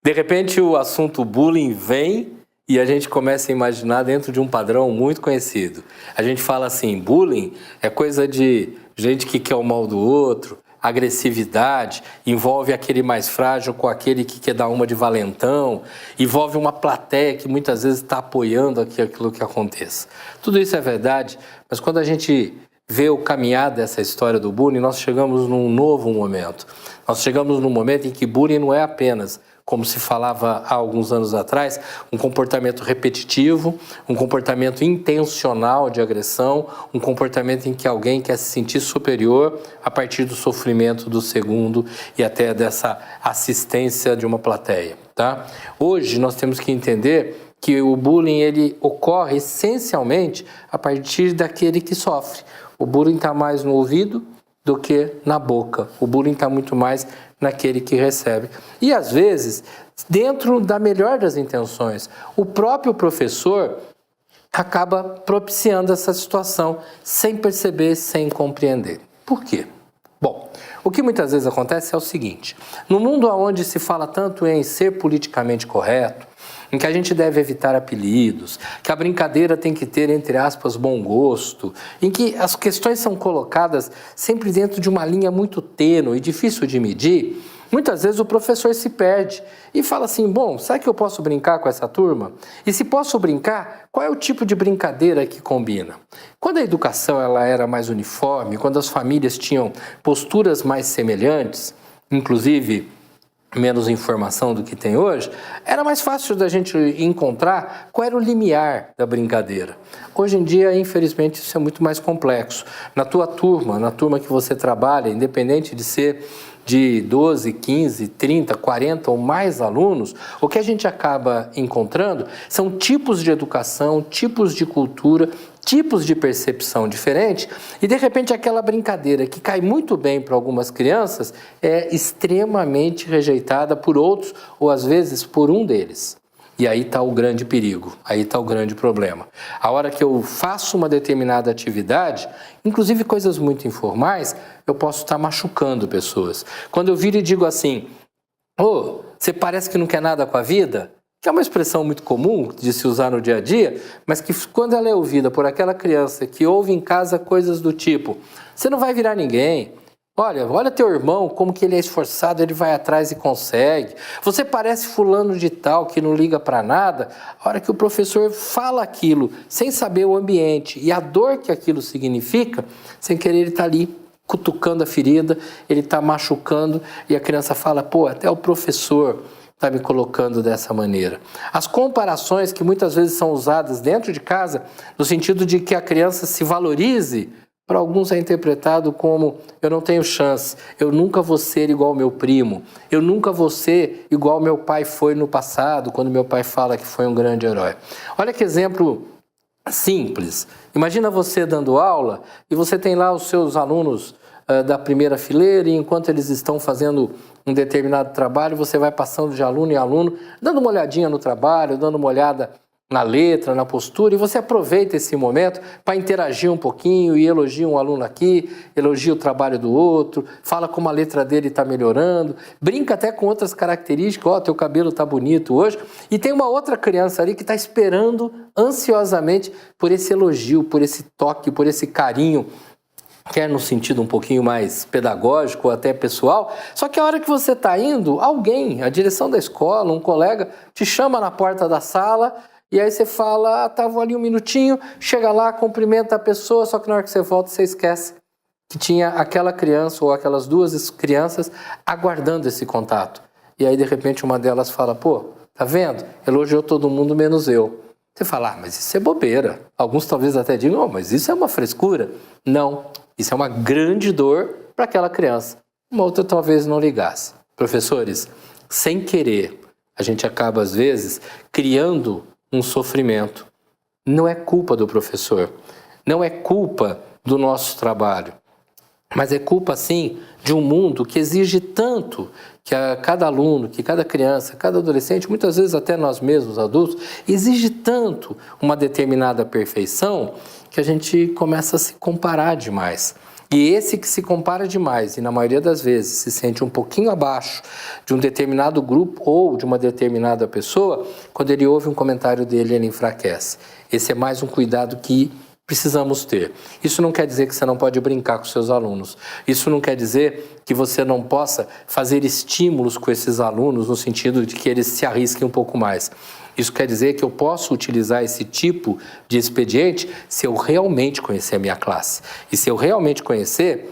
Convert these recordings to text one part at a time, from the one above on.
De repente o assunto bullying vem e a gente começa a imaginar dentro de um padrão muito conhecido. A gente fala assim, bullying é coisa de gente que quer o mal do outro, agressividade, envolve aquele mais frágil com aquele que quer dar uma de valentão, envolve uma plateia que muitas vezes está apoiando aquilo que aconteça. Tudo isso é verdade, mas quando a gente vê o caminhar dessa história do bullying, nós chegamos num novo momento. Nós chegamos num momento em que bullying não é apenas, como se falava há alguns anos atrás, um comportamento repetitivo, um comportamento intencional de agressão, um comportamento em que alguém quer se sentir superior a partir do sofrimento do segundo e até dessa assistência de uma plateia, tá? Hoje nós temos que entender que o bullying ele ocorre essencialmente a partir daquele que sofre. O bullying está mais no ouvido do que na boca. O bullying está muito mais naquele que recebe. E, às vezes, dentro da melhor das intenções, o próprio professor acaba propiciando essa situação sem perceber, sem compreender. Por quê? Bom, o que muitas vezes acontece é o seguinte: no mundo onde se fala tanto em ser politicamente correto, em que a gente deve evitar apelidos, que a brincadeira tem que ter, entre aspas, bom gosto, em que as questões são colocadas sempre dentro de uma linha muito tênue e difícil de medir, muitas vezes o professor se perde e fala assim, bom, será que eu posso brincar com essa turma? E se posso brincar, qual é o tipo de brincadeira que combina? Quando a educação ela era mais uniforme, quando as famílias tinham posturas mais semelhantes, inclusive menos informação do que tem hoje, era mais fácil da gente encontrar qual era o limiar da brincadeira. Hoje em dia, infelizmente, isso é muito mais complexo. Na tua turma, na turma que você trabalha, independente de ser de 12, 15, 30, 40 ou mais alunos, o que a gente acaba encontrando são tipos de educação, tipos de cultura, tipos de percepção diferentes e, de repente, aquela brincadeira que cai muito bem para algumas crianças é extremamente rejeitada por outros ou, às vezes, por um deles. E aí está o grande perigo, aí está o grande problema. A hora que eu faço uma determinada atividade, inclusive coisas muito informais, eu posso estar machucando pessoas. Quando eu viro e digo assim, você parece que não quer nada com a vida, que é uma expressão muito comum de se usar no dia a dia, mas que quando ela é ouvida por aquela criança que ouve em casa coisas do tipo, você não vai virar ninguém, olha teu irmão, como que ele é esforçado, ele vai atrás e consegue. Você parece fulano de tal que não liga para nada. A hora que o professor fala aquilo, sem saber o ambiente e a dor que aquilo significa, sem querer ele está ali cutucando a ferida, ele está machucando e a criança fala, até o professor está me colocando dessa maneira. As comparações que muitas vezes são usadas dentro de casa, no sentido de que a criança se valorize, para alguns é interpretado como eu não tenho chance, eu nunca vou ser igual ao meu primo, eu nunca vou ser igual meu pai foi no passado, quando meu pai fala que foi um grande herói. Olha que exemplo simples. Imagina você dando aula e você tem lá os seus alunos da primeira fileira e enquanto eles estão fazendo um determinado trabalho, você vai passando de aluno em aluno, dando uma olhadinha no trabalho, dando uma olhada na letra, na postura, e você aproveita esse momento para interagir um pouquinho e elogia um aluno aqui, elogia o trabalho do outro, fala como a letra dele está melhorando, brinca até com outras características, teu cabelo está bonito hoje, e tem uma outra criança ali que está esperando ansiosamente por esse elogio, por esse toque, por esse carinho, quer no sentido um pouquinho mais pedagógico ou até pessoal, só que a hora que você está indo, alguém, a direção da escola, um colega, te chama na porta da sala. E aí você fala, vou ali um minutinho, chega lá, cumprimenta a pessoa, só que na hora que você volta, você esquece que tinha aquela criança ou aquelas duas crianças aguardando esse contato. E aí, de repente, uma delas fala, tá vendo? Elogiou todo mundo, menos eu. Você fala, mas isso é bobeira. Alguns talvez até digam, mas isso é uma frescura. Não, isso é uma grande dor para aquela criança. Uma outra talvez não ligasse. Professores, sem querer, a gente acaba, às vezes, criando um sofrimento. Não é culpa do professor, não é culpa do nosso trabalho, mas é culpa, sim, de um mundo que exige tanto que cada aluno, que cada criança, cada adolescente, muitas vezes até nós mesmos, adultos, exige tanto uma determinada perfeição que a gente começa a se comparar demais. E esse que se compara demais e na maioria das vezes se sente um pouquinho abaixo de um determinado grupo ou de uma determinada pessoa, quando ele ouve um comentário dele, ele enfraquece. Esse é mais um cuidado que precisamos ter. Isso não quer dizer que você não pode brincar com seus alunos. Isso não quer dizer que você não possa fazer estímulos com esses alunos no sentido de que eles se arrisquem um pouco mais. Isso quer dizer que eu posso utilizar esse tipo de expediente se eu realmente conhecer a minha classe. E se eu realmente conhecer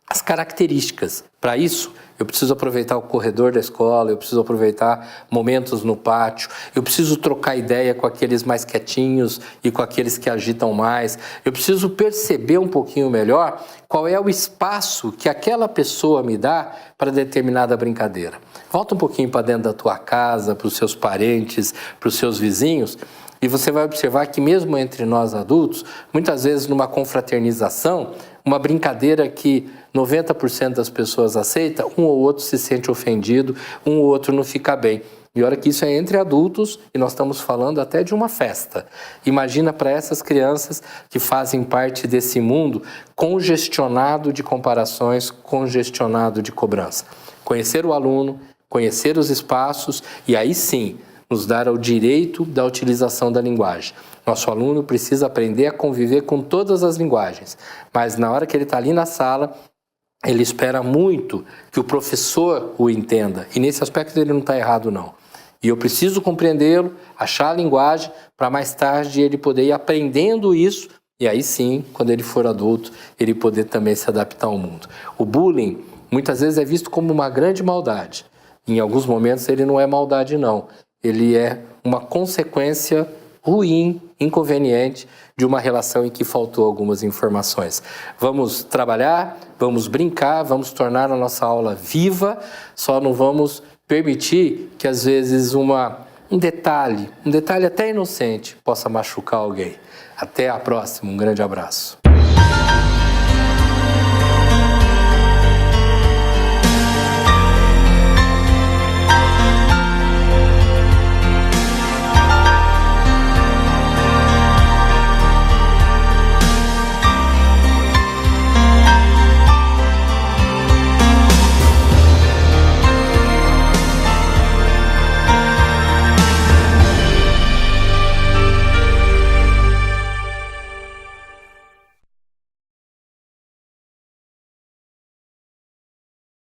as características. Para isso, eu preciso aproveitar o corredor da escola, eu preciso aproveitar momentos no pátio, eu preciso trocar ideia com aqueles mais quietinhos e com aqueles que agitam mais, eu preciso perceber um pouquinho melhor qual é o espaço que aquela pessoa me dá para determinada brincadeira. Volta um pouquinho para dentro da tua casa, para os seus parentes, para os seus vizinhos, e você vai observar que mesmo entre nós adultos, muitas vezes numa confraternização, uma brincadeira que 90% das pessoas aceita, um ou outro se sente ofendido, um ou outro não fica bem. E olha que isso é entre adultos e nós estamos falando até de uma festa. Imagina para essas crianças que fazem parte desse mundo congestionado de comparações, congestionado de cobrança. Conhecer o aluno, conhecer os espaços e aí sim nos dar o direito da utilização da linguagem. Nosso aluno precisa aprender a conviver com todas as linguagens, mas na hora que ele está ali na sala, ele espera muito que o professor o entenda, e nesse aspecto ele não está errado não. E eu preciso compreendê-lo, achar a linguagem, para mais tarde ele poder ir aprendendo isso, e aí sim, quando ele for adulto, ele poder também se adaptar ao mundo. O bullying, muitas vezes, é visto como uma grande maldade. Em alguns momentos ele não é maldade não, ele é uma consequência ruim, inconveniente de uma relação em que faltou algumas informações. Vamos trabalhar, vamos brincar, vamos tornar a nossa aula viva, só não vamos permitir que às vezes um detalhe até inocente possa machucar alguém. Até a próxima, um grande abraço.